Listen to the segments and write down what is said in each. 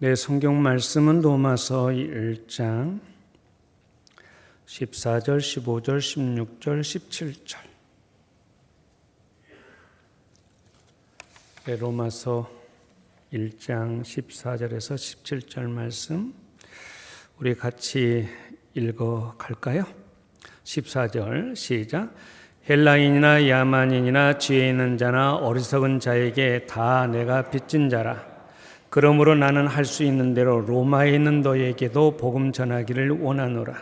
네, 성경 말씀은 로마서 1장 14절, 15절, 16절, 17절. 네, 로마서 1장 14절에서 17절 말씀 우리 같이 읽어 갈까요? 14절 시작. 헬라인이나 야만인이나 지혜 있는 자나 어리석은 자에게 다 내가 빚진 자라. 그러므로 나는 할 수 있는 대로 로마에 있는 너에게도 복음 전하기를 원하노라.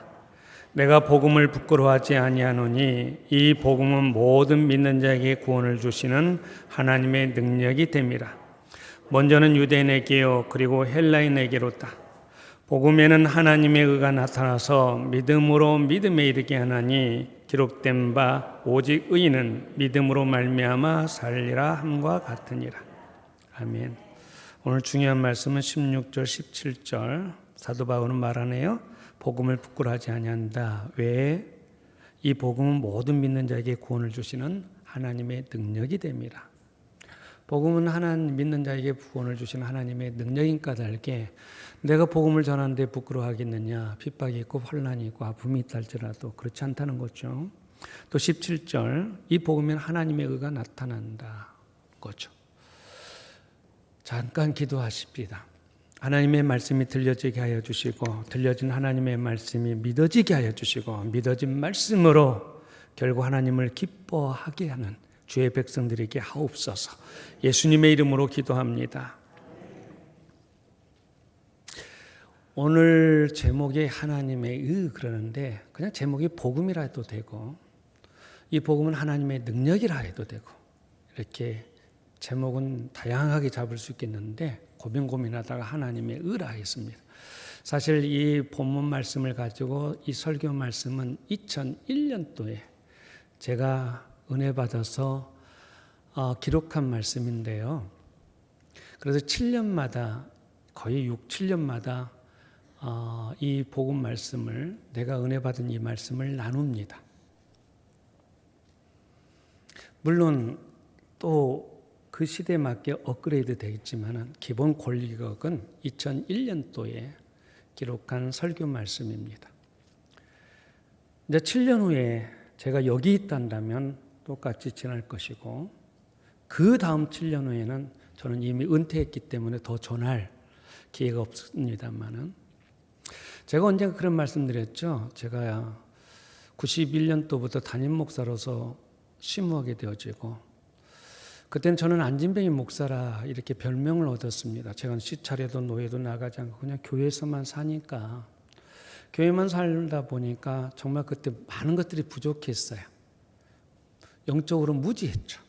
내가 복음을 부끄러워하지 아니하노니 이 복음은 모든 믿는 자에게 구원을 주시는 하나님의 능력이 됨이라. 먼저는 유대인에게요 그리고 헬라인에게로다. 복음에는 하나님의 의가 나타나서 믿음으로 믿음에 이르게 하나니 기록된 바 오직 의인은 믿음으로 말미암아 살리라 함과 같으니라. 아멘. 오늘 중요한 말씀은 16절, 17절 사도 바울은 말하네요. 복음을 부끄러워하지 아니한다. 왜? 이 복음은 모든 믿는 자에게 구원을 주시는 하나님의 능력이 됨이라. 복음은 하나님 믿는 자에게 구원을 주시는 하나님의 능력인 까닭에 내가 복음을 전하는데 부끄러워하겠느냐. 핍박이 있고 환난이 있고 아픔이 있다 할지라도 그렇지 않다는 거죠. 또 17절 이 복음에는 하나님의 의가 나타난다 거죠. 잠깐 기도하십시다. 하나님의 말씀이 들려지게 하여 주시고 들려진 하나님의 말씀이 믿어지게 하여 주시고 믿어진 말씀으로 결국 하나님을 기뻐하게 하는 주의 백성들에게 하옵소서. 예수님의 이름으로 기도합니다. 오늘 제목이 하나님의 의 그러는데 그냥 제목이 복음이라 해도 되고 이 복음은 하나님의 능력이라 해도 되고 이렇게 제목은 다양하게 잡을 수 있겠는데 고민하다가 하나님의 의라 했습니다. 사실 이 본문 말씀을 가지고 이 설교 말씀은 2001년도에 제가 은혜 받아서 기록한 말씀인데요. 그래서 7년마다 거의 6, 7년마다 이 복음 말씀을 내가 은혜 받은 이 말씀을 나눕니다. 물론 또 그 시대에 맞게 업그레이드 되겠지만 기본 권리격은 2001년도에 기록한 설교 말씀입니다. 이제 7년 후에 제가 여기 있단다면 똑같이 지날 것이고 그 다음 7년 후에는 저는 이미 은퇴했기 때문에 더 전할 기회가 없습니다만은 제가 언젠가 그런 말씀 드렸죠. 제가 91년도부터 담임 목사로서 심무하게 되어지고 그때는 저는 안진뱅이 목사라 이렇게 별명을 얻었습니다. 제가 시차례도 노예도 나가지 않고 그냥 교회에서만 사니까 교회만 살다 보니까 정말 그때 많은 것들이 부족했어요. 영적으로 무지했죠.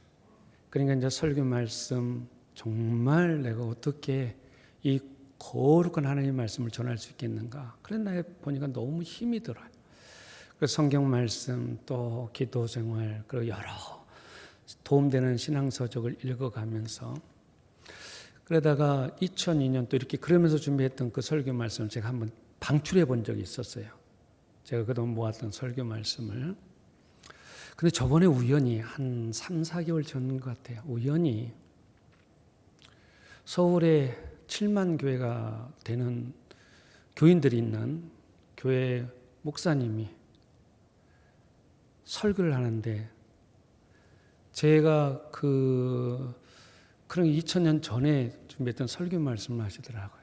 그러니까 이제 설교 말씀 정말 내가 어떻게 이 거룩한 하나님의 말씀을 전할 수 있겠는가. 그런 날 보니까 너무 힘이 들어요. 그 성경 말씀 또 기도 생활 그리고 여러 도움되는 신앙서적을 읽어가면서 그러다가 2002년 또 이렇게 그러면서 준비했던 그 설교 말씀을 제가 한번 방출해 본 적이 있었어요. 제가 그동안 모았던 설교 말씀을. 근데 저번에 우연히 한 3, 4개월 전 것 같아요. 우연히 서울에 7만 교회가 되는 교인들이 있는 교회 목사님이 설교를 하는데 제가 그런 2000년 전에 준비했던 설교 말씀을 하시더라고요.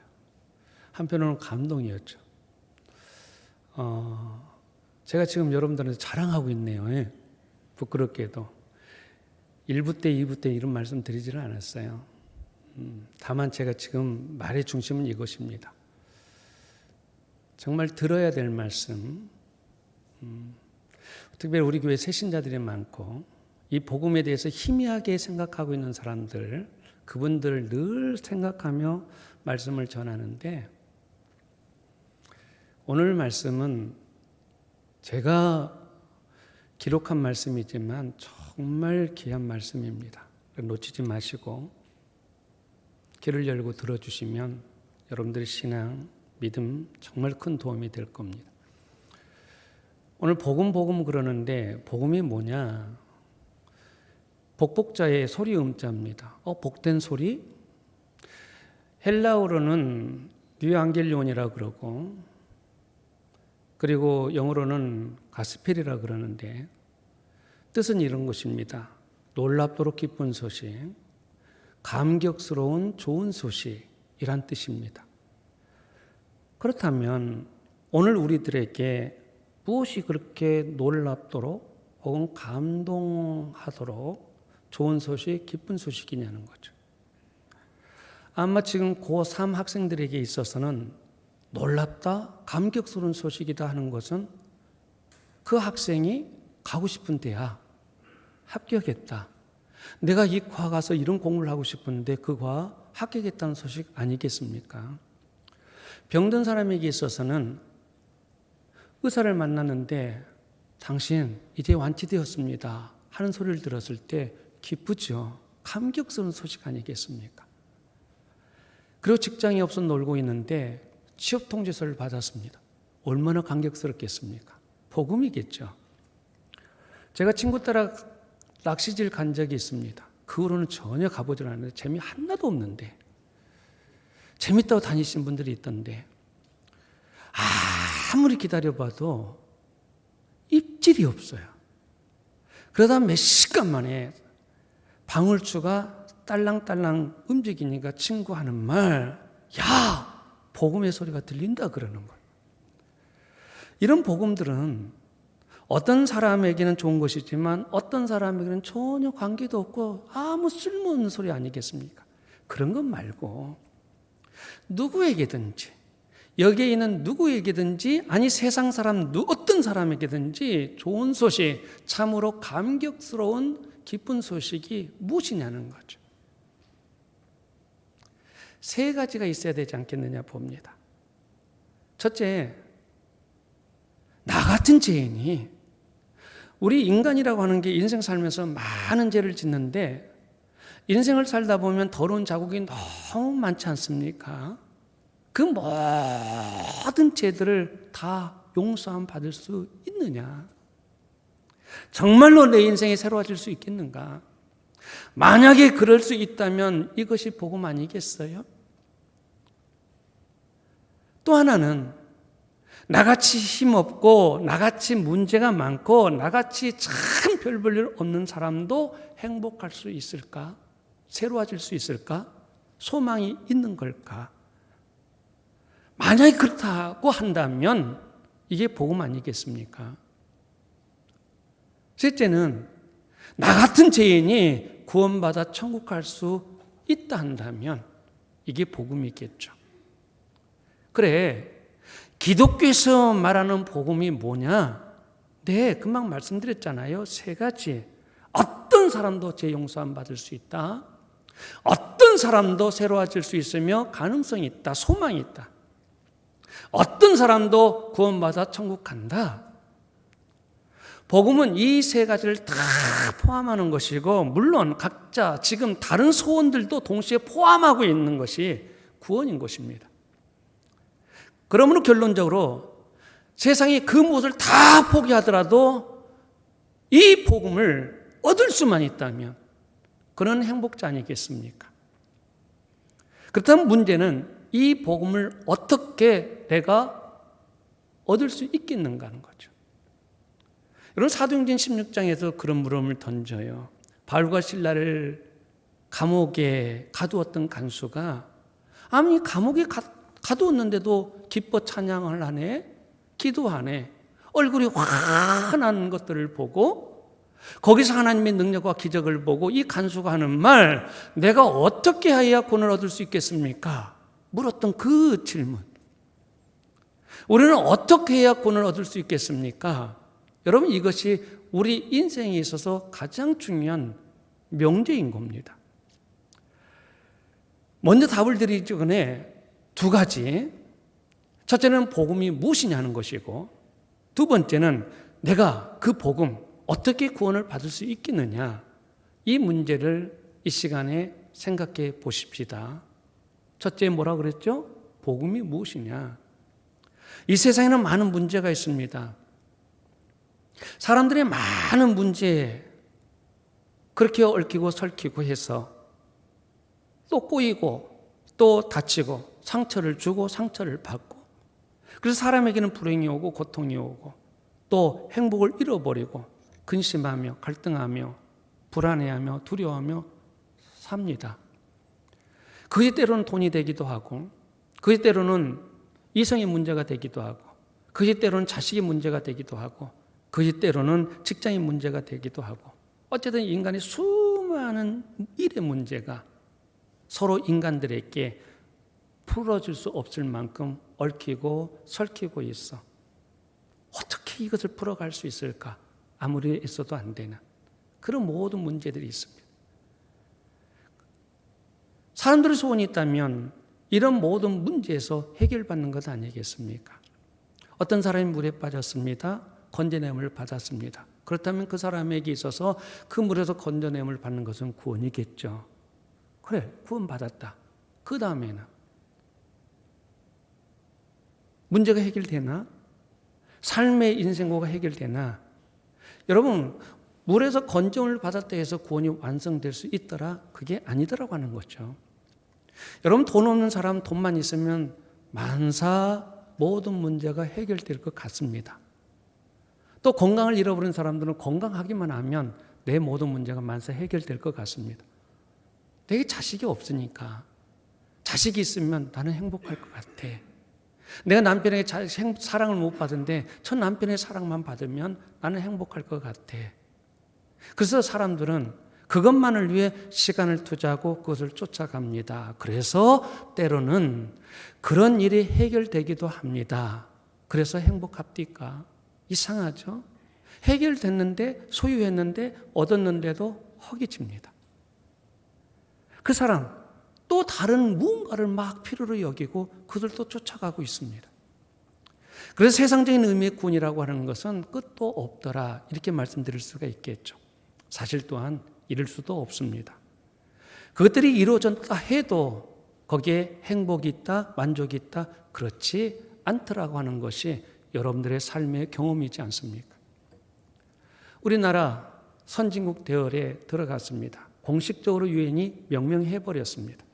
한편으로는 감동이었죠. 제가 지금 여러분들한테 자랑하고 있네요. 예. 부끄럽게도 1부 때 2부 때 이런 말씀 드리지는 않았어요. 다만 제가 지금 말의 중심은 이것입니다. 정말 들어야 될 말씀, 특별히 우리 교회 새신자들이 많고 이 복음에 대해서 희미하게 생각하고 있는 사람들, 그분들을 늘 생각하며 말씀을 전하는데 오늘 말씀은 제가 기록한 말씀이지만 정말 귀한 말씀입니다. 놓치지 마시고 귀를 열고 들어주시면 여러분들의 신앙, 믿음 정말 큰 도움이 될 겁니다. 오늘 복음 그러는데 복음이 뭐냐? 복복자의 소리 음자입니다. 복된 소리? 헬라어로는 뉴앙겔리온이라 그러고, 그리고 영어로는 가스펠이라 그러는데 뜻은 이런 것입니다. 놀랍도록 기쁜 소식, 감격스러운 좋은 소식이란 뜻입니다. 그렇다면 오늘 우리들에게 무엇이 그렇게 놀랍도록 혹은 감동하도록 좋은 소식, 기쁜 소식이냐는 거죠. 아마 지금 고3 학생들에게 있어서는 놀랍다, 감격스러운 소식이다 하는 것은 그 학생이 가고 싶은 대학, 합격했다. 내가 이 과 가서 이런 공부를 하고 싶은데 그 과 합격했다는 소식 아니겠습니까? 병든 사람에게 있어서는 의사를 만났는데 당신 이제 완치되었습니다 하는 소리를 들었을 때 기쁘죠. 감격스러운 소식 아니겠습니까? 그리고 직장이 없어 놀고 있는데 취업 통지서를 받았습니다. 얼마나 감격스럽겠습니까? 복음이겠죠. 제가 친구 따라 낚시질 간 적이 있습니다. 그 후로는 전혀 가보질 않았는데 재미 하나도 없는데 재밌다고 다니신 분들이 있던데 아무리 기다려봐도 입질이 없어요. 그러다 몇 시간 만에 방울추가 딸랑딸랑 움직이니까 친구 하는 말, 야! 복음의 소리가 들린다 그러는 거예요. 이런 복음들은 어떤 사람에게는 좋은 것이지만 어떤 사람에게는 전혀 관계도 없고 아무 쓸모없는 소리 아니겠습니까? 그런 것 말고 누구에게든지, 여기에 있는 누구에게든지, 아니 세상 사람 어떤 사람에게든지 좋은 소식, 참으로 감격스러운 기쁜 소식이 무엇이냐는 거죠. 세 가지가 있어야 되지 않겠느냐 봅니다. 첫째, 나 같은 죄인이, 우리 인간이라고 하는 게 인생 살면서 많은 죄를 짓는데 인생을 살다 보면 더러운 자국이 너무 많지 않습니까? 그 모든 죄들을 다 용서함 받을 수 있느냐? 정말로 내 인생이 새로워질 수 있겠는가? 만약에 그럴 수 있다면 이것이 복음 아니겠어요? 또 하나는 나같이 힘없고 나같이 문제가 많고 나같이 참 별 볼 일 없는 사람도 행복할 수 있을까? 새로워질 수 있을까? 소망이 있는 걸까? 만약에 그렇다고 한다면 이게 복음 아니겠습니까? 셋째는 나 같은 죄인이 구원받아 천국 갈 수 있다 한다면 이게 복음이겠죠. 그래, 기독교에서 말하는 복음이 뭐냐? 네, 금방 말씀드렸잖아요. 세 가지. 어떤 사람도 죄 용서함 받을 수 있다. 어떤 사람도 새로워질 수 있으며 가능성이 있다. 소망이 있다. 어떤 사람도 구원받아 천국 간다. 복음은 이 세 가지를 다 포함하는 것이고, 물론 각자 지금 다른 소원들도 동시에 포함하고 있는 것이 구원인 것입니다. 그러므로 결론적으로 세상이 그 무엇을 다 포기하더라도 이 복음을 얻을 수만 있다면 그런 행복자 아니겠습니까? 그렇다면 문제는 이 복음을 어떻게 내가 얻을 수 있겠는가 하는 거죠. 여러분, 사도행전 16장에서 그런 물음을 던져요. 바울과 실라를 감옥에 가두었던 간수가 아니 감옥에 가두었는데도 기뻐 찬양을 하네, 기도하네, 얼굴이 환한 것들을 보고 거기서 하나님의 능력과 기적을 보고 이 간수가 하는 말, 내가 어떻게 해야 구원을 얻을 수 있겠습니까? 물었던 그 질문. 우리는 어떻게 해야 구원을 얻을 수 있겠습니까? 여러분, 이것이 우리 인생에 있어서 가장 중요한 명제인 겁니다. 먼저 답을 드리기 전에 두 가지. 첫째는 복음이 무엇이냐는 것이고, 두 번째는 내가 그 복음 어떻게 구원을 받을 수 있겠느냐, 이 문제를 이 시간에 생각해 보십시다. 첫째 뭐라 그랬죠? 복음이 무엇이냐. 이 세상에는 많은 문제가 있습니다. 사람들의 많은 문제에 그렇게 얽히고 설키고 해서 또 꼬이고 또 다치고 상처를 주고 상처를 받고, 그래서 사람에게는 불행이 오고 고통이 오고 또 행복을 잃어버리고 근심하며 갈등하며 불안해하며 두려워하며 삽니다. 그게 때로는 돈이 되기도 하고, 그게 때로는 이성의 문제가 되기도 하고, 그게 때로는 자식의 문제가 되기도 하고, 그게 때로는 직장의 문제가 되기도 하고, 어쨌든 인간의 수많은 일의 문제가 서로 인간들에게 풀어줄 수 없을 만큼 얽히고 설키고 있어. 어떻게 이것을 풀어갈 수 있을까? 아무리 애써도 안 되는 그런 모든 문제들이 있습니다. 사람들의 소원이 있다면 이런 모든 문제에서 해결받는 것 아니겠습니까? 어떤 사람이 물에 빠졌습니다. 건져냄을 받았습니다. 그렇다면 그 사람에게 있어서 그 물에서 건져냄을 받는 것은 구원이겠죠. 그래, 구원받았다. 그 다음에는 문제가 해결되나? 삶의 인생고가 해결되나? 여러분, 물에서 건져을 받았다 해서 구원이 완성될 수 있더라? 그게 아니더라고 하는 거죠. 여러분, 돈 없는 사람 돈만 있으면 만사 모든 문제가 해결될 것 같습니다. 또 건강을 잃어버린 사람들은 건강하기만 하면 내 모든 문제가 만사 해결될 것 같습니다. 내게 자식이 없으니까 자식이 있으면 나는 행복할 것 같아. 내가 남편에게 사랑을 못 받은데 첫 남편의 사랑만 받으면 나는 행복할 것 같아. 그래서 사람들은 그것만을 위해 시간을 투자하고 그것을 쫓아갑니다. 그래서 때로는 그런 일이 해결되기도 합니다. 그래서 행복합니까? 이상하죠? 해결됐는데, 소유했는데, 얻었는데도 허기집니다. 그 사람 또 다른 무언가를 막 필요로 여기고 그것을 또 쫓아가고 있습니다. 그래서 세상적인 의미의 구원이라고 하는 것은 끝도 없더라, 이렇게 말씀드릴 수가 있겠죠. 사실 또한 이룰 수도 없습니다. 그것들이 이루어졌다 해도 거기에 행복이 있다, 만족이 있다, 그렇지 않더라고 하는 것이 여러분들의 삶의 경험이지 않습니까? 우리나라 선진국 대열에 들어갔습니다. 공식적으로 유엔이 명명해버렸습니다.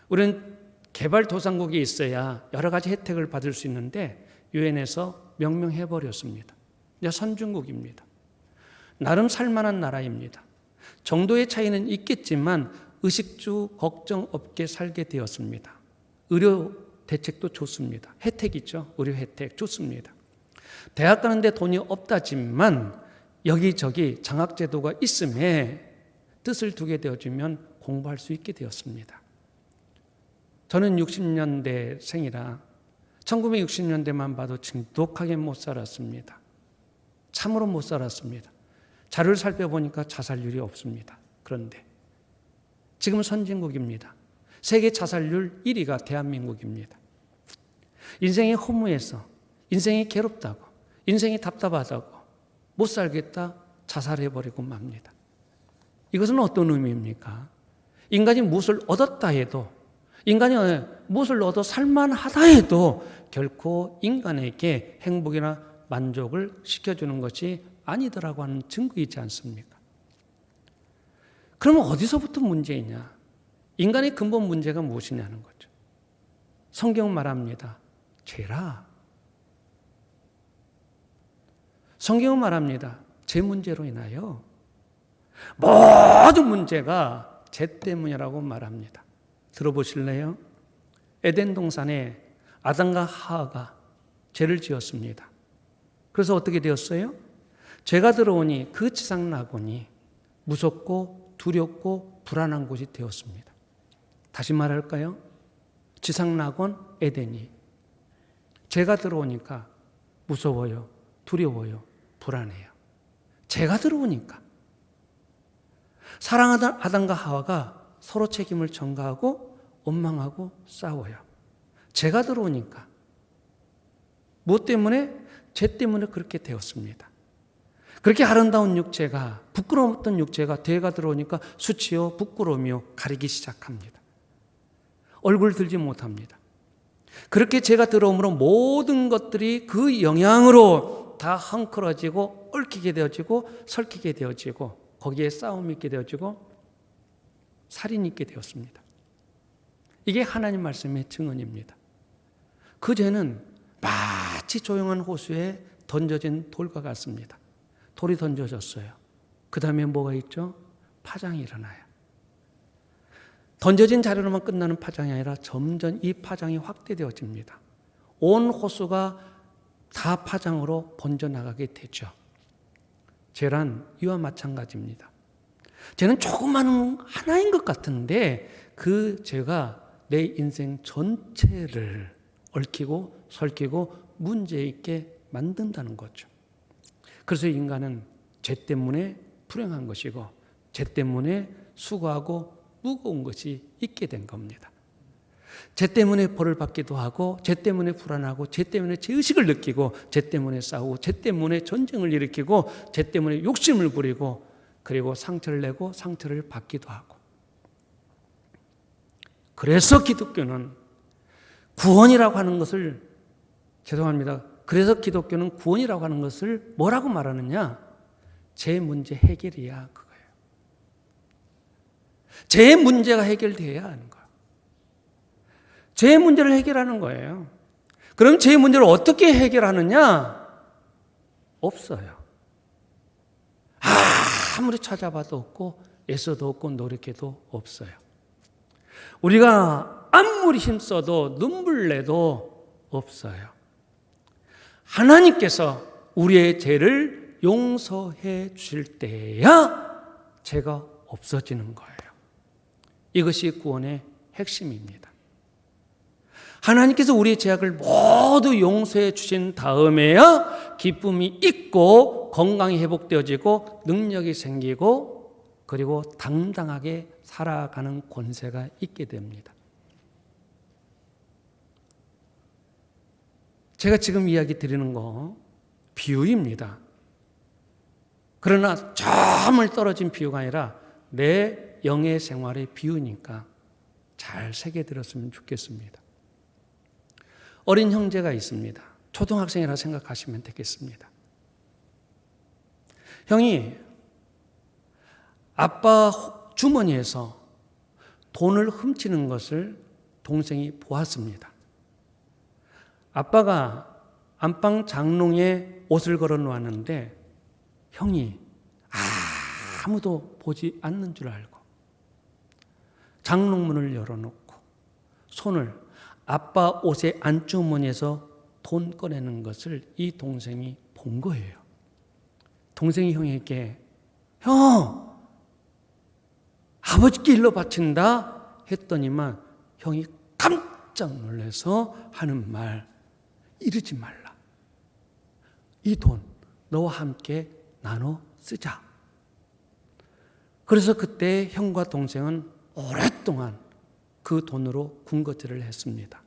우리는 개발도상국에 있어야 여러 가지 혜택을 받을 수 있는데 유엔에서 명명해버렸습니다. 이제 선진국입니다. 나름 살만한 나라입니다. 정도의 차이는 있겠지만 의식주 걱정 없게 살게 되었습니다. 의료 대책도 좋습니다. 혜택 있죠? 의료 혜택 좋습니다. 대학 가는데 돈이 없다지만 여기저기 장학제도가 있음에 뜻을 두게 되어지면 공부할 수 있게 되었습니다. 저는 60년대 생이라 1960년대만 봐도 지독하게 못 살았습니다. 참으로 못 살았습니다. 자료를 살펴보니까 자살률이 없습니다. 그런데 지금 선진국입니다. 세계 자살률 1위가 대한민국입니다. 인생이 허무해서, 인생이 괴롭다고, 인생이 답답하다고 못 살겠다 자살해버리고 맙니다. 이것은 어떤 의미입니까? 인간이 무엇을 얻었다 해도, 인간이 무엇을 얻어 살만하다 해도 결코 인간에게 행복이나 만족을 시켜주는 것이 아니더라고 하는 증거이지 않습니까? 그러면 어디서부터 문제이냐? 인간의 근본 문제가 무엇이냐는 거죠. 성경은 말합니다. 죄라. 성경은 말합니다. 죄 문제로 인하여 모든 문제가 죄 때문이라고 말합니다. 들어보실래요? 에덴 동산에 아담과 하와가 죄를 지었습니다. 그래서 어떻게 되었어요? 죄가 들어오니 그 지상 낙원이 무섭고 두렵고 불안한 곳이 되었습니다. 다시 말할까요? 지상 낙원 에덴이 죄가 들어오니까 무서워요, 두려워요, 불안해요. 죄가 들어오니까 사랑하던 아담과 하와가 서로 책임을 전가하고 원망하고 싸워요. 죄가 들어오니까. 무엇 때문에? 죄 때문에 그렇게 되었습니다. 그렇게 아름다운 육체가, 부끄러웠던 육체가 죄가 들어오니까 수치요 부끄러우며 가리기 시작합니다. 얼굴 들지 못합니다. 그렇게 죄가 들어오므로 모든 것들이 그 영향으로 다 헝클어지고 얽히게 되어지고 설키게 되어지고 거기에 싸움이 있게 되어지고 살인이 있게 되었습니다. 이게 하나님 말씀의 증언입니다. 그 죄는 마치 조용한 호수에 던져진 돌과 같습니다. 돌이 던져졌어요. 그 다음에 뭐가 있죠? 파장이 일어나요. 던져진 자료로만 끝나는 파장이 아니라 점점 이 파장이 확대되어집니다. 온 호수가 다 파장으로 번져나가게 되죠. 죄란 이와 마찬가지입니다. 죄는 조그마한 하나인 것 같은데 그 죄가 내 인생 전체를 얽히고 설키고 문제 있게 만든다는 거죠. 그래서 인간은 죄 때문에 불행한 것이고 죄 때문에 수고하고 무거운 것이 있게 된 겁니다. 죄 때문에 벌을 받기도 하고 죄 때문에 불안하고 죄 때문에 죄의식을 느끼고 죄 때문에 싸우고 죄 때문에 전쟁을 일으키고 죄 때문에 욕심을 부리고 그리고 상처를 내고 상처를 받기도 하고. 그래서 기독교는 구원이라고 하는 것을 죄송합니다. 그래서 기독교는 구원이라고 하는 것을 뭐라고 말하느냐? 죄 문제 해결이야 그거예요. 죄 문제가 해결돼야 하는 거예요. 죄 문제를 해결하는 거예요. 그럼 죄 문제를 어떻게 해결하느냐? 없어요. 아무리 찾아봐도 없고 애써도 없고 노력해도 없어요. 우리가 아무리 힘써도 눈물 내도 없어요. 하나님께서 우리의 죄를 용서해 주실 때야 죄가 없어지는 거예요. 이것이 구원의 핵심입니다. 하나님께서 우리의 죄악을 모두 용서해 주신 다음에야 기쁨이 있고 건강이 회복되어지고 능력이 생기고 그리고 당당하게 살아가는 권세가 있게 됩니다. 제가 지금 이야기 드리는 거 비유입니다. 그러나 정말 떨어진 비유가 아니라 내 영의 생활의 비유니까 잘 새겨들었으면 좋겠습니다. 어린 형제가 있습니다. 초등학생이라 생각하시면 되겠습니다. 형이 아빠 주머니에서 돈을 훔치는 것을 동생이 보았습니다. 아빠가 안방 장롱에 옷을 걸어 놓았는데 형이 아무도 보지 않는 줄 알고 장롱문을 열어놓고 손을 아빠 옷의 안주머니에서 돈 꺼내는 것을 이 동생이 본 거예요. 동생이 형에게 형! 아버지께 일러 바친다 했더니만 형이 깜짝 놀라서 하는 말 이러지 말라. 이 돈 너와 함께 나눠 쓰자. 그래서 그때 형과 동생은 오랫동안 그 돈으로 군것질을 했습니다.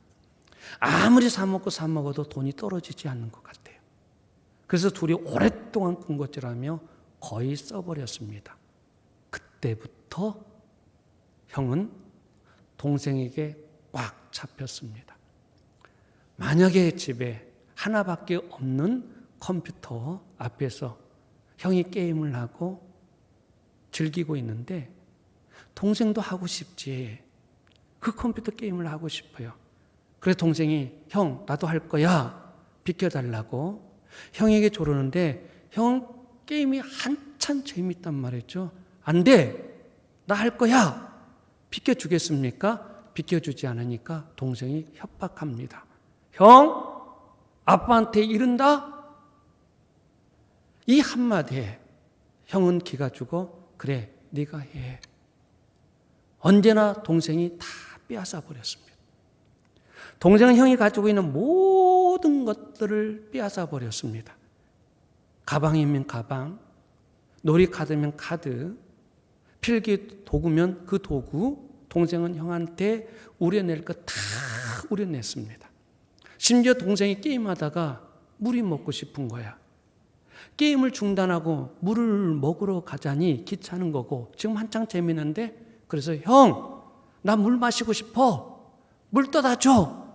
아무리 사먹어도 돈이 떨어지지 않는 것 같아요. 그래서 둘이 오랫동안 군것질하며 거의 써버렸습니다. 그때부터 형은 동생에게 꽉 잡혔습니다. 만약에 집에 하나밖에 없는 컴퓨터 앞에서 형이 게임을 하고 즐기고 있는데 동생도 하고 싶지. 그 컴퓨터 게임을 하고 싶어요. 그래서 동생이 형 나도 할 거야 비켜달라고 형에게 조르는데 형 게임이 한참 재밌단 말이죠. 안 돼. 나 할 거야. 비켜주겠습니까? 비켜주지 않으니까 동생이 협박합니다. 형 아빠한테 이른다? 이 한마디에 형은 기가 죽어 그래 네가 해. 언제나 동생이 다 빼앗아 버렸습니다. 동생은 형이 가지고 있는 모든 것들을 빼앗아 버렸습니다. 가방이면 가방, 놀이카드면 카드, 필기 도구면 그 도구, 동생은 형한테 우려낼 것 다 우려냈습니다. 심지어 동생이 게임하다가 물이 먹고 싶은 거야. 게임을 중단하고 물을 먹으러 가자니 귀찮은 거고 지금 한창 재밌는데 그래서 형, 나 물 마시고 싶어. 물 떠다 줘.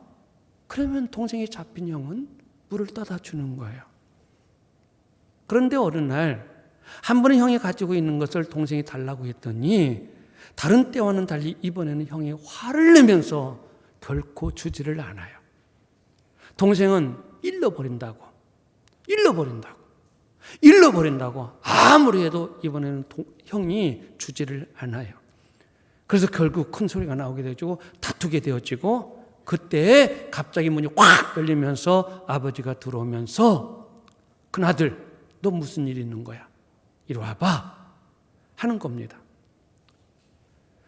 그러면 동생이 잡힌 형은 물을 떠다 주는 거예요. 그런데 어느 날 한 번은 형이 가지고 있는 것을 동생이 달라고 했더니 다른 때와는 달리 이번에는 형이 화를 내면서 결코 주지를 않아요. 동생은 잃어버린다고 아무리 해도 이번에는 형이 주지를 않아요. 그래서 결국 큰 소리가 나오게 되어지고 다투게 되어지고, 그때 갑자기 문이 확 열리면서 아버지가 들어오면서 큰아들, 너 무슨 일 있는 거야? 이리 와봐 하는 겁니다.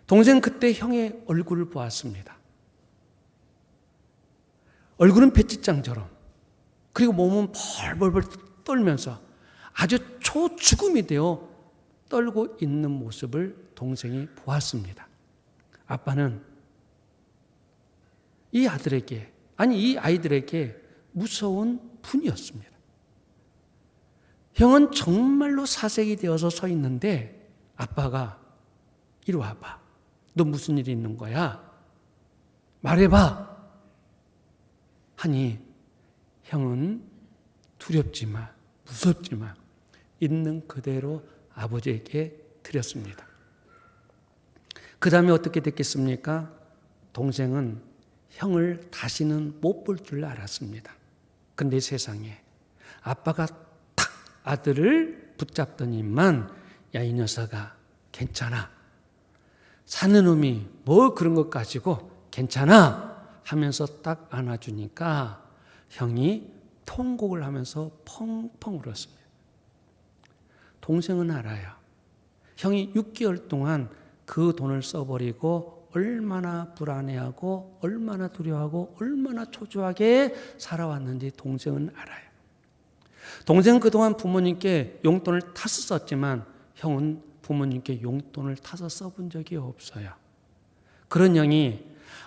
동생 그때 형의 얼굴을 보았습니다. 얼굴은 배지장처럼, 그리고 몸은 벌벌벌 떨면서 아주 초죽음이 되어 떨고 있는 모습을 동생이 보았습니다. 아빠는 이 아이들에게 무서운 분이었습니다. 형은 정말로 사색이 되어서 서 있는데 아빠가 이리 와봐. 너 무슨 일이 있는 거야? 말해봐. 하니 형은 두렵지만 무섭지만 있는 그대로 아버지에게 드렸습니다. 그 다음에 어떻게 됐겠습니까? 동생은 형을 다시는 못 볼 줄 알았습니다. 근데 세상에 아빠가 탁 아들을 붙잡더니만, 야, 이 녀석아 괜찮아. 사는 놈이 뭐 그런 것 가지고 괜찮아 하면서 딱 안아주니까 형이 통곡을 하면서 펑펑 울었습니다. 동생은 알아요. 형이 6개월 동안 그 돈을 써버리고 얼마나 불안해하고 얼마나 두려워하고 얼마나 초조하게 살아왔는지 동생은 알아요. 동생은 그동안 부모님께 용돈을 타서 썼지만 형은 부모님께 용돈을 타서 써본 적이 없어요. 그런 형이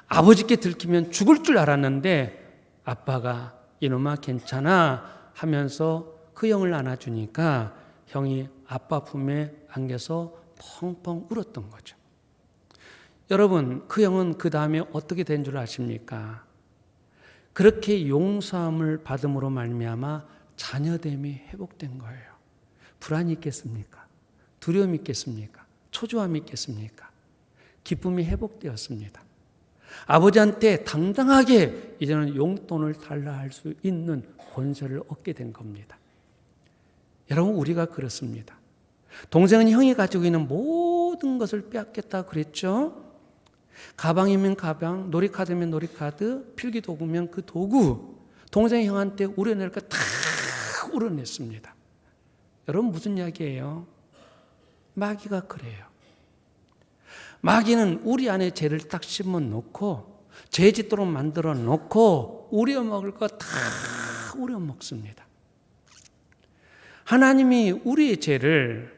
아버지께 들키면 죽을 줄 알았는데 아빠가 이놈아 괜찮아 하면서 그 형을 안아주니까 형이 아빠 품에 안겨서 펑펑 울었던 거죠. 여러분, 그 형은 그 다음에 어떻게 된 줄 아십니까? 그렇게 용서함을 받음으로 말미암아 자녀됨이 회복된 거예요. 불안이 있겠습니까? 두려움이 있겠습니까? 초조함이 있겠습니까? 기쁨이 회복되었습니다. 아버지한테 당당하게 이제는 용돈을 달라 할 수 있는 권세를 얻게 된 겁니다. 여러분, 우리가 그렇습니다. 동생은 형이 가지고 있는 모든 것을 빼앗겠다 그랬죠. 가방이면 가방, 놀이카드면 놀이카드, 필기도구면 그 도구, 동생이 형한테 우려낼 거 다 우려냈습니다. 여러분, 무슨 이야기예요? 마귀가 그래요. 마귀는 우리 안에 죄를 딱 심어 놓고 죄 짓도록 만들어 놓고 우려먹을 거 다 우려먹습니다. 하나님이 우리의 죄를,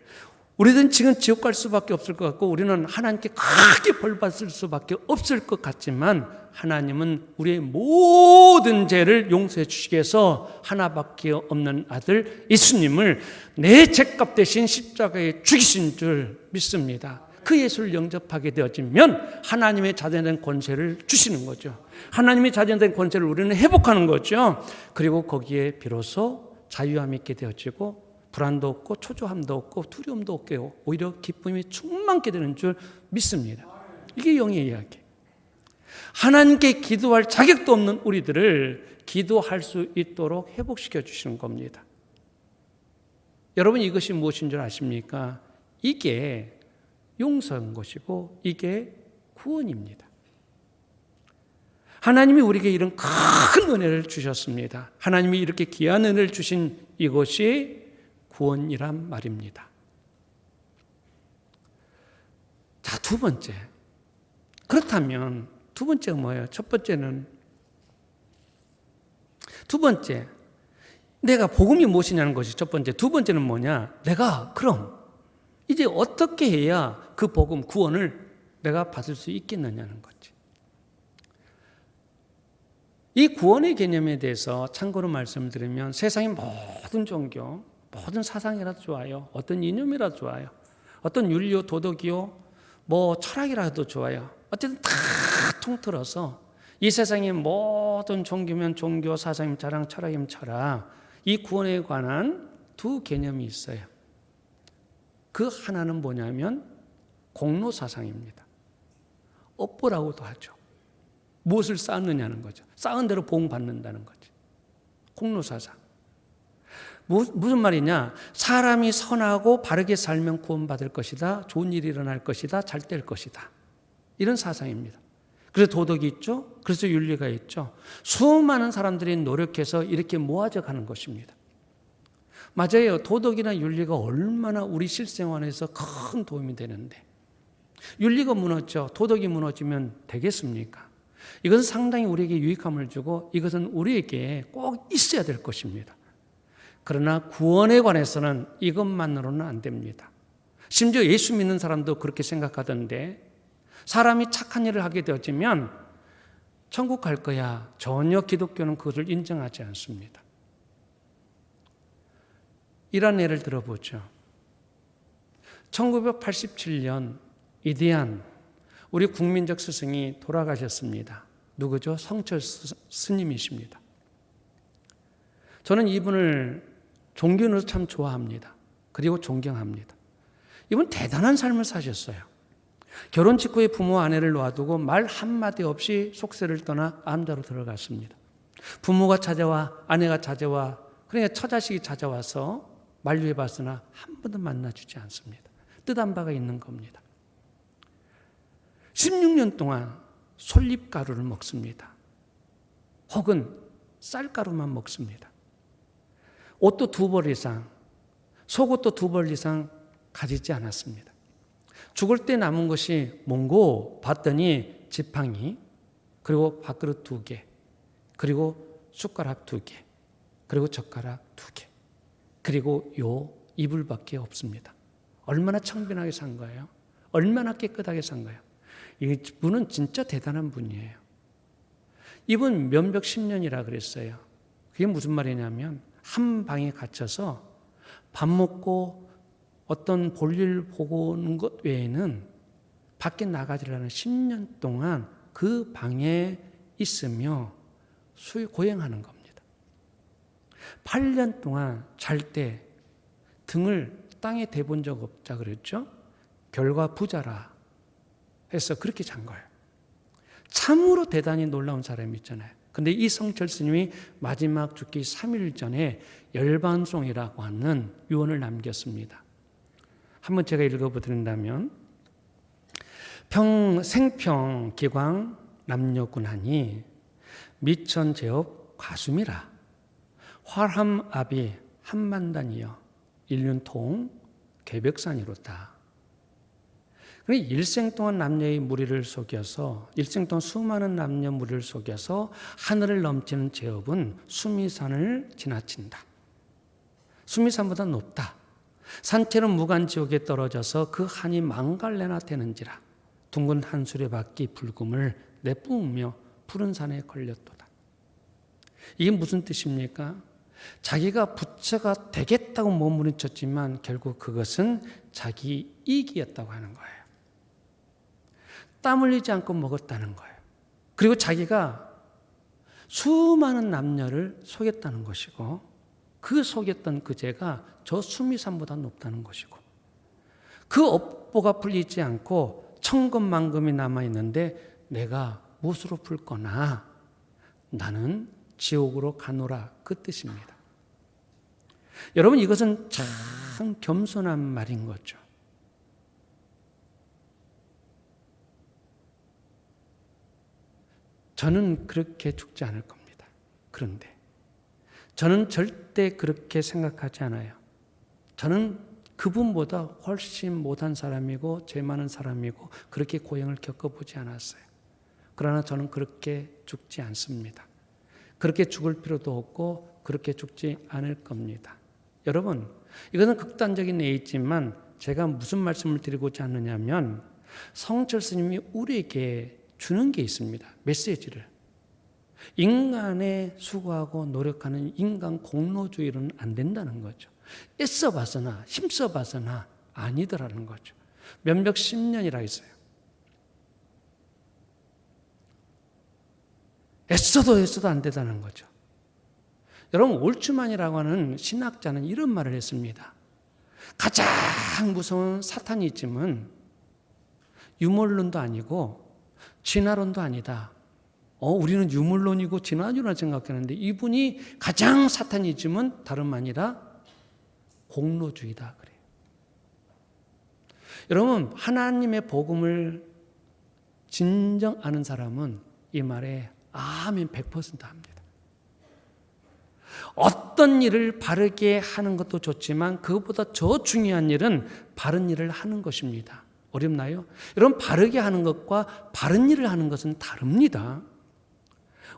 우리는 지금 지옥 갈 수밖에 없을 것 같고 우리는 하나님께 크게 벌 받을 수밖에 없을 것 같지만, 하나님은 우리의 모든 죄를 용서해 주시기 위해서 하나밖에 없는 아들 예수님을 내 죄값 대신 십자가에 죽이신 줄 믿습니다. 그 예수를 영접하게 되어지면 하나님의 자녀된 권세를 주시는 거죠. 하나님의 자녀된 권세를 우리는 회복하는 거죠. 그리고 거기에 비로소 자유함이 있게 되어지고 불안도 없고 초조함도 없고 두려움도 없고 오히려 기쁨이 충만케 되는 줄 믿습니다. 이게 영의 이야기. 하나님께 기도할 자격도 없는 우리들을 기도할 수 있도록 회복시켜 주시는 겁니다. 여러분, 이것이 무엇인 줄 아십니까? 이게 용서인 것이고 이게 구원입니다. 하나님이 우리에게 이런 큰 은혜를 주셨습니다. 하나님이 이렇게 귀한 은혜를 주신 이것이 구원이란 말입니다. 자, 두 번째. 그렇다면 두 번째가 뭐예요? 첫 번째는, 두 번째, 내가 복음이 무엇이냐는 것이 첫 번째. 두 번째는 뭐냐? 내가 그럼 이제 어떻게 해야 그 복음, 구원을 내가 받을 수 있겠느냐는 거지. 이 구원의 개념에 대해서 참고로 말씀을 드리면, 세상의 모든 종교, 모든 사상이라도 좋아요. 어떤 이념이라도 좋아요. 어떤 윤리요, 도덕이요, 뭐 철학이라도 좋아요. 어쨌든 다 통틀어서 이 세상의 모든 종교면 종교, 사상이면 사상, 철학이면 철학, 이 구원에 관한 두 개념이 있어요. 그 하나는 뭐냐면 공로 사상입니다. 업보라고도 하죠. 무엇을 쌓느냐는 거죠. 쌓은 대로 보응받는다는 거죠. 공로 사상. 무슨 말이냐? 사람이 선하고 바르게 살면 구원받을 것이다. 좋은 일이 일어날 것이다. 잘 될 것이다. 이런 사상입니다. 그래서 도덕이 있죠. 그래서 윤리가 있죠. 수많은 사람들이 노력해서 이렇게 모아져 가는 것입니다. 맞아요. 도덕이나 윤리가 얼마나 우리 실생활에서 큰 도움이 되는데 윤리가 무너져 도덕이 무너지면 되겠습니까? 이것은 상당히 우리에게 유익함을 주고 이것은 우리에게 꼭 있어야 될 것입니다. 그러나 구원에 관해서는 이것만으로는 안 됩니다. 심지어 예수 믿는 사람도 그렇게 생각하던데 사람이 착한 일을 하게 되어지면 천국 갈 거야. 전혀 기독교는 그것을 인정하지 않습니다. 이런 예를 들어보죠. 1987년 위대한 우리 국민적 스승이 돌아가셨습니다. 누구죠? 성철 스님이십니다. 저는 이분을 종교인으로 참 좋아합니다. 그리고 존경합니다. 이분 대단한 삶을 사셨어요. 결혼 직후에 부모 아내를 놔두고 말 한마디 없이 속세를 떠나 암자로 들어갔습니다. 부모가 찾아와 아내가 찾아와 그러니까 처자식이 찾아와서 만류해봤으나 한 번도 만나주지 않습니다. 뜻한 바가 있는 겁니다. 16년 동안 솔잎가루를 먹습니다. 혹은 쌀가루만 먹습니다. 옷도 2벌 이상, 속옷도 2벌 이상 가지지 않았습니다. 죽을 때 남은 것이 뭔고 봤더니 지팡이, 그리고 밥그릇 2개, 그리고 숟가락 2개, 그리고 젓가락 2개, 그리고 요 이불밖에 없습니다. 얼마나 청빈하게 산 거예요? 얼마나 깨끗하게 산 거예요? 이분은 진짜 대단한 분이에요. 이분 면벽 10년이라 그랬어요. 그게 무슨 말이냐면 한 방에 갇혀서 밥 먹고 어떤 볼일 보고 오는 것 외에는 밖에 나가지 않은 10년 동안 그 방에 있으며 고행하는 겁니다. 8년 동안 잘 때 등을 땅에 대본 적 없다 그랬죠? 결과 부자라 해서 그렇게 잔 거예요. 참으로 대단히 놀라운 사람이 있잖아요. 근데 이 성철 스님이 마지막 죽기 3일 전에 열반송이라고 하는 유언을 남겼습니다. 한번 제가 읽어드린다면 생평 기광 남녀군하니 미천제업 과수미라 활함압이 한만단이여 일륜통 개벽산이로다. 일생 동안 남녀의 무리를 속여서 일생 동안 수많은 남녀 무리를 속여서 하늘을 넘치는 제업은 수미산을 지나친다. 수미산보다 높다. 산채는 무간지옥에 떨어져서 그 한이 망갈래나 되는지라 둥근 한수레 바퀴 불금을 내뿜으며 푸른 산에 걸렸도다. 이게 무슨 뜻입니까? 자기가 부처가 되겠다고 몸부림쳤지만 결국 그것은 자기 이익이었다고 하는 거예요. 땀 흘리지 않고 먹었다는 거예요. 그리고 자기가 수많은 남녀를 속였다는 것이고 그 속였던 그 죄가 저 수미산보다 높다는 것이고 그 업보가 풀리지 않고 천금만금이 남아있는데 내가 무엇으로 풀 거나 나는 지옥으로 가노라 그 뜻입니다. 여러분 이것은 참 겸손한 말인 거죠. 저는 그렇게 죽지 않을 겁니다. 그런데 저는 절대 그렇게 생각하지 않아요. 저는 그분보다 훨씬 못한 사람이고 죄 많은 사람이고 그렇게 고행을 겪어보지 않았어요. 그러나 저는 그렇게 죽지 않습니다. 그렇게 죽을 필요도 없고 그렇게 죽지 않을 겁니다. 여러분, 이것은 극단적인 예이지만 제가 무슨 말씀을 드리고자 하느냐면 성철 스님이 우리에게 주는 게 있습니다. 메시지를. 인간의 수고하고 노력하는 인간 공로주의로는 안 된다는 거죠. 애써봐서나 힘써봐서나 아니더라는 거죠. 면벽 10년이라 했어요. 애써도 안 되다는 거죠. 여러분 올츠만이라고 하는 신학자는 이런 말을 했습니다. 가장 무서운 사탄이즘은 유물론도 아니고 진화론도 아니다. 우리는 유물론이고 진화론이라 생각하는데 이분이 가장 사타니즘은 다름 아니라 공로주의다 그래요. 여러분, 하나님의 복음을 진정 아는 사람은 이 말에 아멘 100% 합니다. 어떤 일을 바르게 하는 것도 좋지만 그것보다 더 중요한 일은 바른 일을 하는 것입니다. 어렵나요? 여러분, 바르게 하는 것과 바른 일을 하는 것은 다릅니다.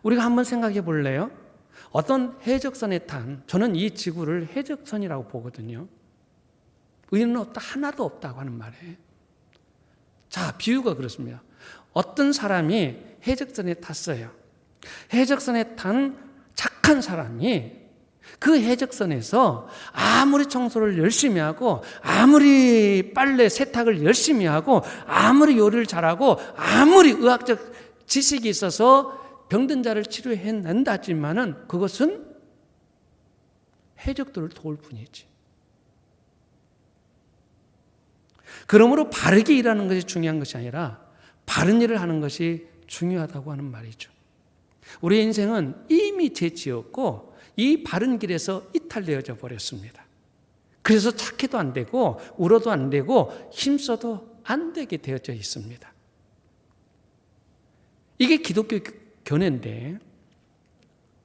우리가 한번 생각해 볼래요? 어떤 해적선에 탄, 저는 이 지구를 해적선이라고 보거든요. 의인은 없다, 하나도 없다고 하는 말에. 자, 비유가 그렇습니다. 어떤 사람이 해적선에 탔어요. 해적선에 탄 착한 사람이 그 해적선에서 아무리 청소를 열심히 하고 아무리 빨래 세탁을 열심히 하고 아무리 요리를 잘하고 아무리 의학적 지식이 있어서 병든 자를 치료해낸다 하지만은 그것은 해적들을 도울 뿐이지. 그러므로 바르게 일하는 것이 중요한 것이 아니라 바른 일을 하는 것이 중요하다고 하는 말이죠. 우리의 인생은 이미 죄지었고 이 바른 길에서 이탈되어져 버렸습니다. 그래서 착해도 안 되고 울어도 안 되고 힘써도 안 되게 되어져 있습니다. 이게 기독교 견해인데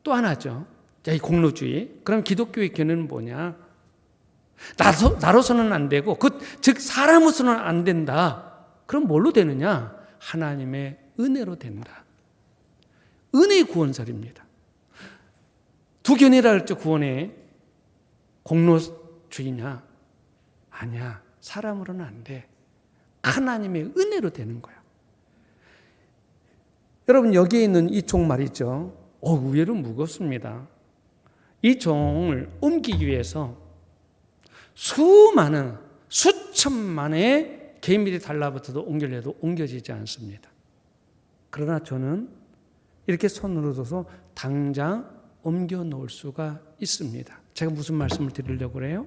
또 하나죠. 이 공로주의. 그럼 기독교의 견해는 뭐냐? 나로서는 안 되고 즉 사람으로서는 안 된다. 그럼 뭘로 되느냐? 하나님의 은혜로 된다. 은혜의 구원설입니다. 두 견해라 그랬죠. 구원의 공로주의냐? 아니야. 사람으로는 안 돼. 하나님의 은혜로 되는 거야. 여러분, 여기에 있는 이 종 말이죠. 의외로 무겁습니다. 이 종을 옮기기 위해서 수많은 수천만의 개미들이 달라붙어도 옮기려도 옮겨지지 않습니다. 그러나 저는 이렇게 손으로 둬서 당장 옮겨 놓을 수가 있습니다. 제가 무슨 말씀을 드리려고 그래요?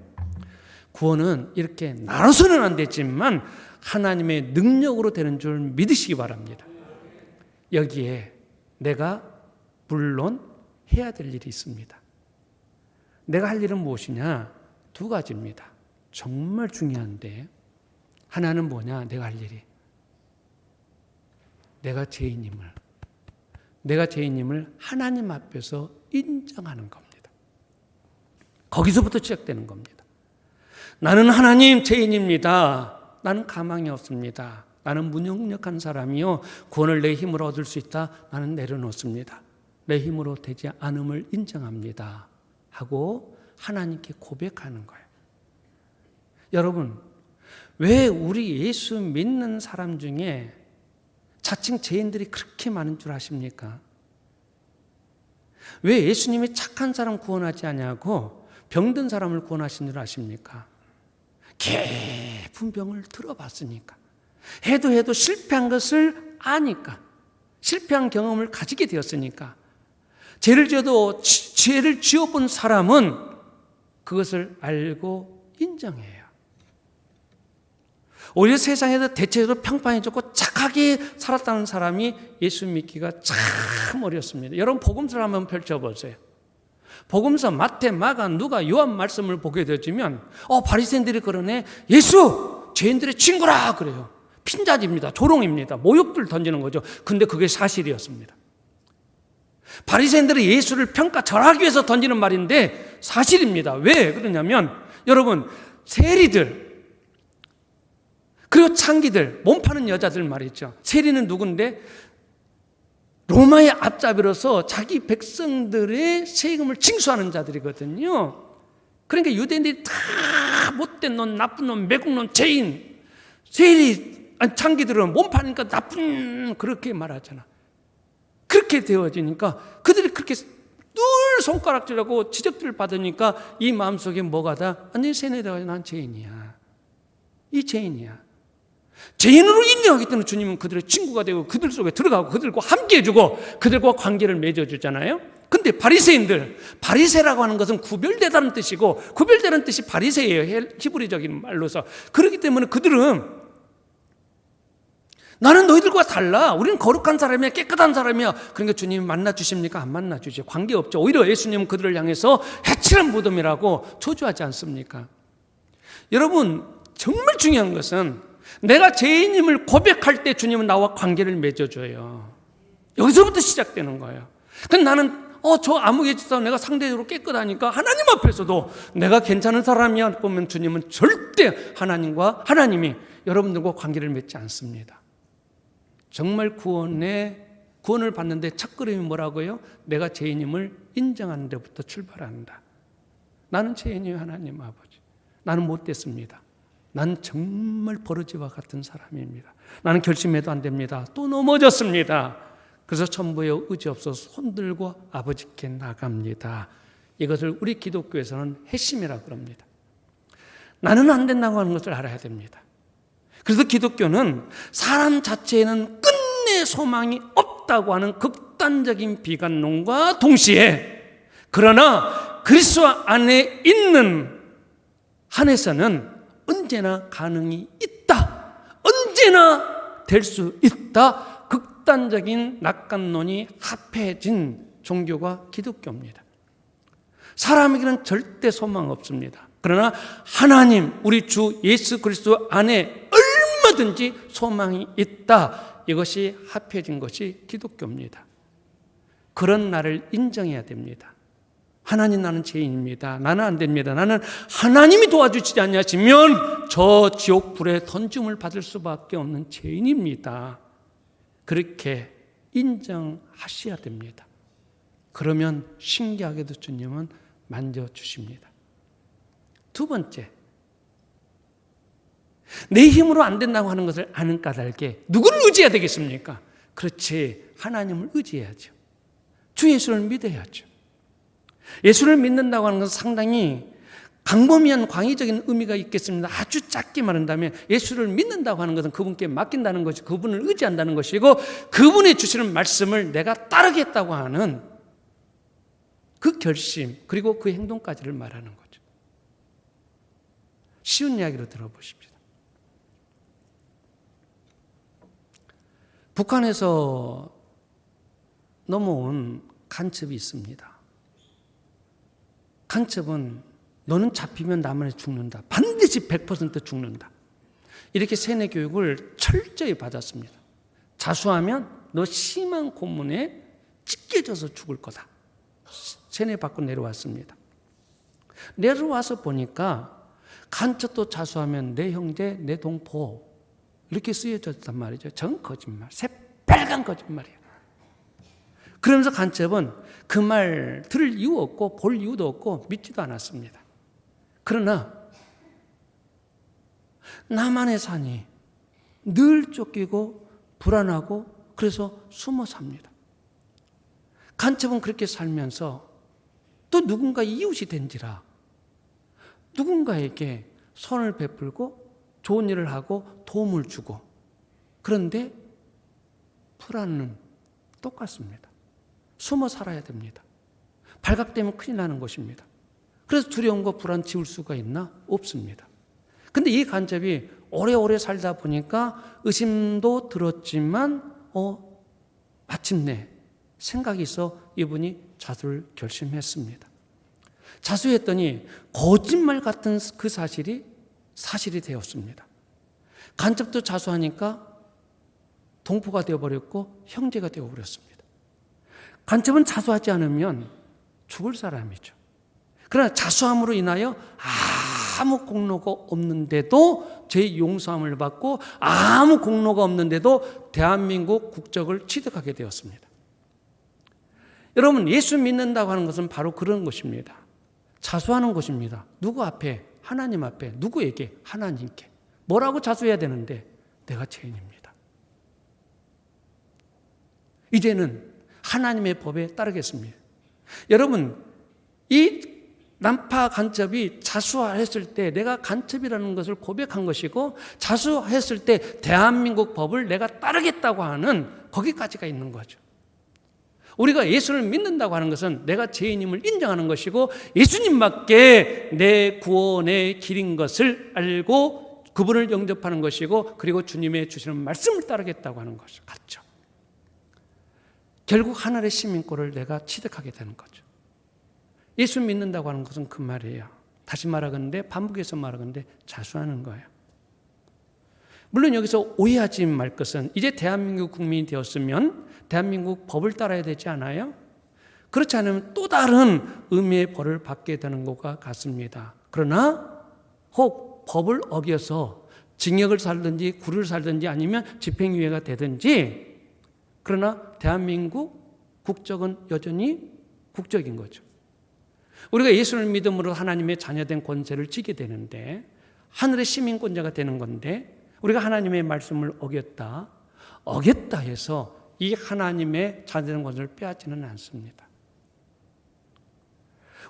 구원은 이렇게 나로서는 안 되지만 하나님의 능력으로 되는 줄 믿으시기 바랍니다. 여기에 내가 물론 해야 될 일이 있습니다. 내가 할 일은 무엇이냐? 두 가지입니다. 정말 중요한데 하나는 뭐냐? 내가 할 일이 내가 죄인임을 하나님 앞에서 인정하는 겁니다. 거기서부터 시작되는 겁니다. 나는 하나님 죄인입니다. 나는 가망이 없습니다. 나는 무능력한 사람이요. 구원을 내 힘으로 얻을 수 있다. 나는 내려놓습니다. 내 힘으로 되지 않음을 인정합니다. 하고 하나님께 고백하는 거예요. 여러분, 왜 우리 예수 믿는 사람 중에 자칭 죄인들이 그렇게 많은 줄 아십니까? 왜 예수님이 착한 사람 구원하지 않냐고 병든 사람을 구원하신 줄 아십니까? 깊은 병을 들어봤으니까. 해도 실패한 것을 아니까. 실패한 경험을 가지게 되었으니까. 죄를 지어도 죄를 지어본 사람은 그것을 알고 인정해요. 오히려 세상에서 대체적으로 평판해졌고 착하게 살았다는 사람이 예수 믿기가 참 어렵습니다. 여러분, 복음서를 한번 펼쳐보세요. 복음서 마태, 마가, 누가, 요한 말씀을 보게 되면 바리새인들이 그러네. 예수 죄인들의 친구라 그래요. 핀자지입니다. 조롱입니다. 모욕들 던지는 거죠. 근데 그게 사실이었습니다. 바리새인들이 예수를 평가절하기 위해서 던지는 말인데 사실입니다. 왜 그러냐면 여러분, 세리들 그리고 창기들, 몸 파는 여자들 말이죠. 세리는 누군데? 로마의 앞잡이로서 자기 백성들의 세금을 징수하는 자들이거든요. 그러니까 유대인들이 다 못된 놈, 나쁜 놈, 매국놈, 죄인, 창기들은 몸 파니까 나쁜 그렇게 말하잖아. 그렇게 되어지니까 그들이 그렇게 늘 손가락질하고 지적들을 받으니까 이 마음속에 뭐가 다 완전히 세뇌되어 난 죄인이야. 이 죄인이야. 죄인으로 인정하기 때문에 주님은 그들의 친구가 되고 그들 속에 들어가고 그들과 함께 해주고 그들과 관계를 맺어주잖아요. 근데 바리새라고 하는 것은 구별되다는 뜻이고 구별되는 뜻이 바리새예요. 히브리적인 말로서. 그렇기 때문에 그들은 나는 너희들과 달라. 우리는 거룩한 사람이야, 깨끗한 사람이야. 그러니까 주님이 만나주십니까? 안 만나주죠. 관계없죠. 오히려 예수님은 그들을 향해서 해칠한 무덤이라고 저주하지 않습니까? 여러분, 정말 중요한 것은 내가 죄인임을 고백할 때 주님은 나와 관계를 맺어줘요. 여기서부터 시작되는 거예요. 근데 나는 저 아무개지사 내가 상대적으로 깨끗하니까 하나님 앞에서도 내가 괜찮은 사람이야 보면 주님은 절대 하나님이 여러분들과 관계를 맺지 않습니다. 정말 구원을 받는데 첫걸음이 뭐라고요? 내가 죄인임을 인정하는 데부터 출발한다. 나는 죄인이에요, 하나님 아버지. 나는 못됐습니다. 나는 정말 버러지와 같은 사람입니다. 나는 결심해도 안 됩니다. 또 넘어졌습니다. 그래서 천부에 의지 없어서 손들고 아버지께 나갑니다. 이것을 우리 기독교에서는 회심이라고 그럽니다. 나는 안 된다고 하는 것을 알아야 됩니다. 그래서 기독교는 사람 자체에는 끝내 소망이 없다고 하는 극단적인 비관론과 동시에 그러나 그리스도 안에 있는 한에서는 언제나 가능이 있다. 언제나 될 수 있다. 극단적인 낙관론이 합해진 종교가 기독교입니다. 사람에게는 절대 소망 없습니다. 그러나 하나님, 우리 주 예수 그리스도 안에 얼마든지 소망이 있다. 이것이 합해진 것이 기독교입니다. 그런 나를 인정해야 됩니다. 하나님, 나는 죄인입니다. 나는 안 됩니다. 나는 하나님이 도와주지 않으시면 저 지옥불에 던짐을 받을 수밖에 없는 죄인입니다. 그렇게 인정하셔야 됩니다. 그러면 신기하게도 주님은 만져주십니다. 두 번째, 내 힘으로 안 된다고 하는 것을 아는 까닭에 누구를 의지해야 되겠습니까? 그렇지, 하나님을 의지해야죠. 주 예수를 믿어야죠. 예수를 믿는다고 하는 것은 상당히 광범위한 광의적인 의미가 있겠습니다. 아주 짧게 말한다면 예수를 믿는다고 하는 것은 그분께 맡긴다는 것이, 그분을 의지한다는 것이고, 그분이 주시는 말씀을 내가 따르겠다고 하는 그 결심, 그리고 그 행동까지를 말하는 거죠. 쉬운 이야기로 들어보십시다. 북한에서 넘어온 간첩이 있습니다. 간첩은 너는 잡히면 나만 죽는다. 반드시 100% 죽는다. 이렇게 세뇌 교육을 철저히 받았습니다. 자수하면 너 심한 고문에 찢겨져서 죽을 거다. 세뇌 받고 내려왔습니다. 내려와서 보니까 간첩도 자수하면 내 형제, 내 동포 이렇게 쓰여졌단 말이죠. 전 거짓말, 새빨간 거짓말이에요. 그러면서 간첩은 그 말 들을 이유 없고 볼 이유도 없고 믿지도 않았습니다. 그러나 나만의 산이 늘 쫓기고 불안하고 그래서 숨어 삽니다. 간첩은 그렇게 살면서 또 누군가 이웃이 된지라 누군가에게 선을 베풀고 좋은 일을 하고 도움을 주고, 그런데 불안은 똑같습니다. 숨어 살아야 됩니다. 발각되면 큰일 나는 것입니다. 그래서 두려움과 불안 지울 수가 있나? 없습니다. 근데 이 간첩이 오래오래 살다 보니까 의심도 들었지만 마침내 생각이 있어 이분이 자수를 결심했습니다. 자수했더니 거짓말 같은 그 사실이 되었습니다. 간첩도 자수하니까 동포가 되어버렸고 형제가 되어버렸습니다. 간첩은 자수하지 않으면 죽을 사람이죠. 그러나 자수함으로 인하여 아무 공로가 없는데도 죄 용서함을 받고 아무 공로가 없는데도 대한민국 국적을 취득하게 되었습니다. 여러분, 예수 믿는다고 하는 것은 바로 그런 것입니다. 자수하는 것입니다. 누구 앞에? 하나님 앞에. 누구에게? 하나님께. 뭐라고 자수해야 되는데? 내가 죄인입니다. 이제는 하나님의 법에 따르겠습니다. 여러분, 이 난파 간첩이 자수했을 때 내가 간첩이라는 것을 고백한 것이고, 자수했을 때 대한민국 법을 내가 따르겠다고 하는 거기까지가 있는 거죠. 우리가 예수를 믿는다고 하는 것은 내가 죄인임을 인정하는 것이고, 예수님밖에 내 구원의 길인 것을 알고 그분을 영접하는 것이고 그리고 주님의 주시는 말씀을 따르겠다고 하는 것이 같죠. 결국 하늘의 시민권을 내가 취득하게 되는 거죠. 예수 믿는다고 하는 것은 그 말이에요. 다시 말하건대 반복해서 말하건대 자수하는 거예요. 물론 여기서 오해하지 말 것은 이제 대한민국 국민이 되었으면 대한민국 법을 따라야 되지 않아요? 그렇지 않으면 또 다른 의미의 벌을 받게 되는 것과 같습니다. 그러나 혹 법을 어겨서 징역을 살든지 구를 살든지 아니면 집행유예가 되든지 그러나 대한민국 국적은 여전히 국적인 거죠. 우리가 예수를 믿음으로 하나님의 자녀된 권세를 지게 되는데 하늘의 시민권자가 되는 건데 우리가 하나님의 말씀을 어겼다 해서 이 하나님의 자녀된 권세를 빼앗지는 않습니다.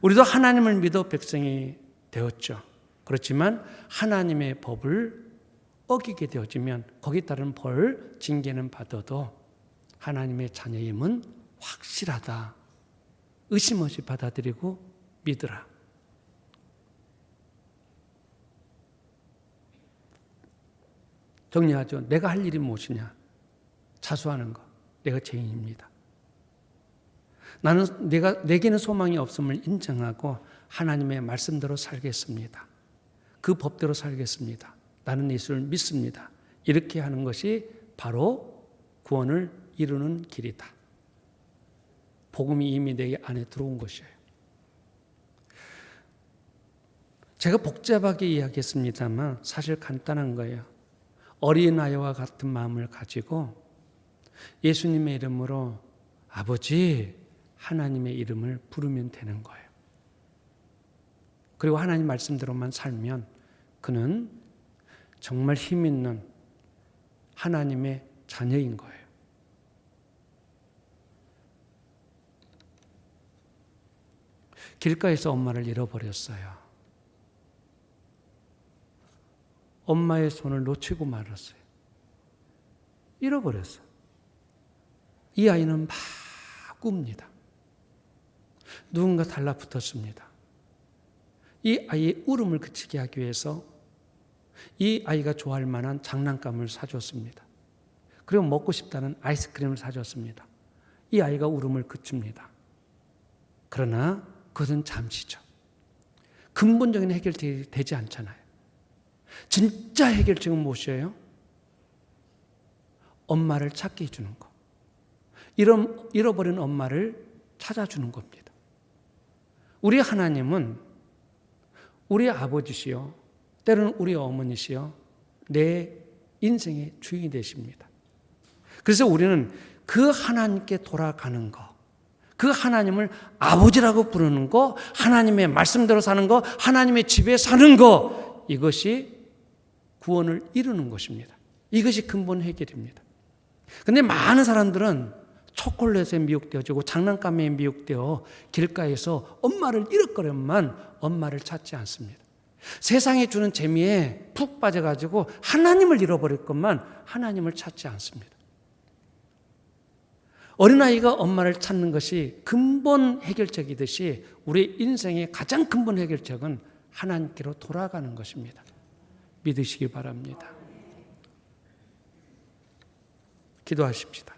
우리도 하나님을 믿어 백성이 되었죠. 그렇지만 하나님의 법을 어기게 되어지면 거기에 따른 벌, 징계는 받아도 하나님의 자녀임은 확실하다. 의심 없이 받아들이고 믿으라. 정리하죠. 내가 할 일이 무엇이냐? 자수하는 것. 내가 죄인입니다. 내게는 소망이 없음을 인정하고 하나님의 말씀대로 살겠습니다. 그 법대로 살겠습니다. 나는 예수를 믿습니다. 이렇게 하는 것이 바로 구원을 이루는 길이다. 복음이 이미 내 안에 들어온 것이에요. 제가 복잡하게 이야기했습니다만 사실 간단한 거예요. 어린아이와 같은 마음을 가지고 예수님의 이름으로 아버지 하나님의 이름을 부르면 되는 거예요. 그리고 하나님 말씀대로만 살면 그는 정말 힘 있는 하나님의 자녀인 거예요. 길가에서 엄마를 잃어버렸어요. 엄마의 손을 놓치고 말았어요. 잃어버렸어요. 이 아이는 막 꿉니다. 누군가 달라붙었습니다. 이 아이의 울음을 그치게 하기 위해서 이 아이가 좋아할 만한 장난감을 사줬습니다. 그리고 먹고 싶다는 아이스크림을 사줬습니다. 이 아이가 울음을 그칩니다. 그러나 그것은 잠시죠. 근본적인 해결이 되지 않잖아요. 진짜 해결책은 무엇이에요? 엄마를 찾게 해주는 것. 잃어버린 엄마를 찾아주는 겁니다. 우리 하나님은 우리 아버지시요, 때로는 우리 어머니시요, 내 인생의 주인이 되십니다. 그래서 우리는 그 하나님께 돌아가는 것, 그 하나님을 아버지라고 부르는 것, 하나님의 말씀대로 사는 것, 하나님의 집에 사는 것, 이것이 구원을 이루는 것입니다. 이것이 근본 해결입니다. 그런데 많은 사람들은 초콜릿에 미혹되어지고 장난감에 미혹되어 길가에서 엄마를 잃을거려만 엄마를 찾지 않습니다. 세상에 주는 재미에 푹 빠져가지고 하나님을 잃어버릴 것만 하나님을 찾지 않습니다. 어린아이가 엄마를 찾는 것이 근본 해결책이듯이 우리 인생의 가장 근본 해결책은 하나님께로 돌아가는 것입니다. 믿으시기 바랍니다. 기도하십시다.